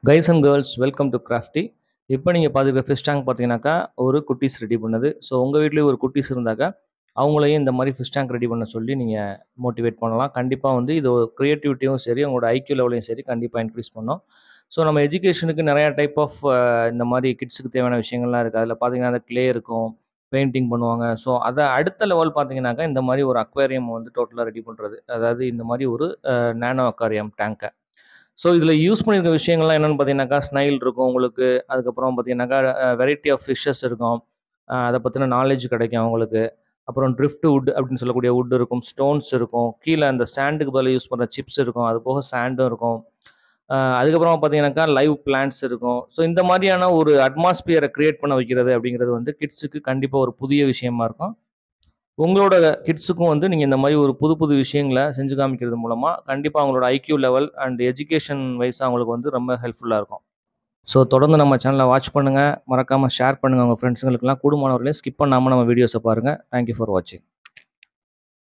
Guys and girls welcome to crafty. இப்போ நீங்கள் பார்த்துருக்க ஃபிஷ் டேங்க் பார்த்தீங்கன்னாக்கா ஒரு குட்டீஸ் ரெடி பண்ணது. ஸோ உங்கள் வீட்லேயும் ஒரு குட்டீஸ் இருந்தாக்கா அவங்களையும் இந்த மாதிரி ஃபிஷ் டேங்க் ரெடி பண்ண சொல்லி நீங்கள் மோட்டிவேட் பண்ணலாம். கண்டிப்பாக வந்து இது க்ரியேட்டிவிட்டியும் சரி, உங்களோட ஐக்யூ லெவலையும் சரி கண்டிப்பாக இன்க்ரீஸ் பண்ணும். ஸோ நம்ம எஜுகேஷனுக்கு நிறையா டைப் ஆஃப் இந்த மாதிரி கிட்ஸுக்கு தேவையான விஷயங்கள்லாம் இருக்குது. அதில் பார்த்தீங்கன்னா அந்த க்ளே இருக்கும், பெயிண்டிங் பண்ணுவாங்க. ஸோ அதை அடுத்த லெவல் பார்த்தீங்கன்னாக்கா இந்த மாதிரி ஒரு அக்வேரியம் வந்து டோட்டலாக ரெடி பண்ணுறது, அதாவது இந்த மாதிரி ஒரு நேனோ அக்வேரியம் டேங்கை. ஸோ இதில் யூஸ் பண்ணியிருக்க விஷயங்கள்லாம் என்னென்னு பார்த்தீங்கன்னாக்கா, ஸ்னைல் இருக்கும் உங்களுக்கு. அதுக்கப்புறம் பார்த்தீங்கன்னாக்கா வெரைட்டி ஆஃப் ஃபிஷ்ஷஸ் இருக்கும். அதை பற்றின நாலேஜ் கிடைக்கும் அவங்களுக்கு. அப்புறம் ட்ரிஃப்ட் வுட் அப்படின்னு சொல்லக்கூடிய வுட் இருக்கும், ஸ்டோன்ஸ் இருக்கும், கீழே அந்த சாண்டுக்கு பதிலாக யூஸ் பண்ணுற சிப்ஸ் இருக்கும், அது போக சாண்டும் இருக்கும். அதுக்கப்புறமா பார்த்தீங்கன்னாக்கா லைவ் பிளான்ட்ஸ் இருக்கும். ஸோ இந்த மாதிரியான ஒரு அட்மாஸ்பியரை கிரியேட் பண்ண வைக்கிறது அப்படிங்கிறது வந்து கிட்ஸுக்கு கண்டிப்பாக ஒரு புதிய விஷயமா இருக்கும். உங்களோட கிட்ஸுக்கும் வந்து நீங்கள் இந்த மாதிரி ஒரு புது புது விஷயங்களை செஞ்சு காமிக்கிறது மூலமாக கண்டிப்பாக அவங்களோட IQ level and education wise அவங்களுக்கு வந்து ரொம்ப ஹெல்ப்ஃபுல்லாக இருக்கும். ஸோ தொடர்ந்து நம்ம சேனலை வாட்ச் பண்ணுங்கள், மறக்காமல் ஷேர் பண்ணுங்கள் உங்கள் ஃப்ரெண்ட்ஸுங்களுக்குலாம். கூடுமானவர்களையும் ஸ்கிப் பண்ணாமல் நம்ம வீடியோஸை பாருங்கள். தேங்க்யூ ஃபார் வாட்சிங்.